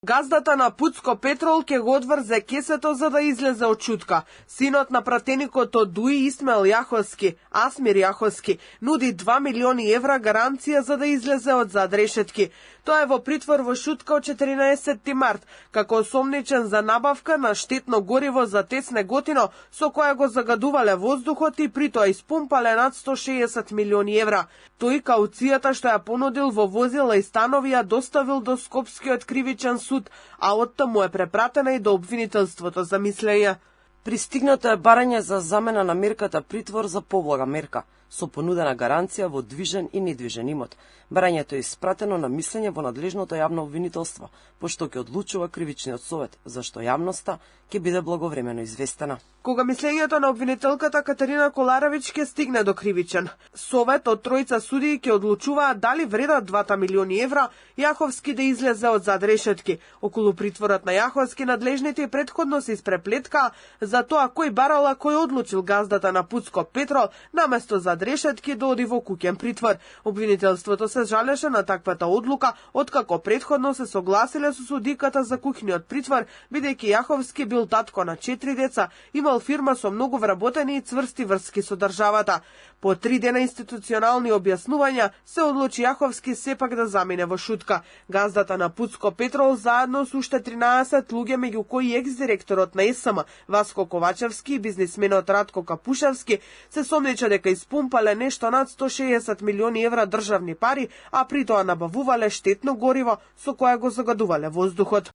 Газдата на Пуцко Петрол ќе го одврзе кесето за да излезе од шутка. Синот на пратеникот од ДУИ Исмаил Јаховски, Асмир Јаховски, нуди 2 милиони евра гаранција за да излезе од задрешетки. Тоа е во притвор во Шутка од 14 март, како осомничен за набавка на штетно гориво за ТЕЦ Неготино, со која го загадувале воздухот и при тоа испумпале над 160 милиони евра. Тој кауцијата што ја понудил во возила и станови ја доставил до Скопскиот кривичен суд, а оттаму е препратена и до обвинителството за мислење. Пристигнато е барање за замена на мерката притвор за поблага мерка, со понудена гаранција во движен и недвижен имот. Барањето е испратено на мислење во надлежното јавно обвинителство, пошто ќе одлучува кривичниот совет, зашто јавноста ќе биде благовремено известена. Кога мислењето на обвинителката Катерина Коларович ќе стигне до кривичен совет, од тројца судии ќе одлучуваат дали вредат 2 милиони евра Јаховски да излезе од задрешетки. Околу притворот на Јаховски надлежните претходно се испреплетка за тоа кој барал, а кој одлучил газдата на Пуцко Петрол наместо задрешетки да оди во куќен притвор. Обвинителството се жалеше на таквата одлука, откако претходно се согласиле со судиката за куќниот притвор, бидејќи Јаховски бил татко на 4 деца, имал фирма со многу вработени и цврсти врски со државата. По 3 дена институционални објаснувања се одлучи Јаховски сепак да замине во шутка. Газдата на Пуцко Петрол заедно со уште 13 луѓе, меѓу кои екс-директорот на СМ Васко Ковачевски и бизнисменот Радко Капушевски, се сомнече дека испумпале нешто над 160 милиони евра државни пари, а при тоа набавувале штетно гориво со кое го загадувале воздухот.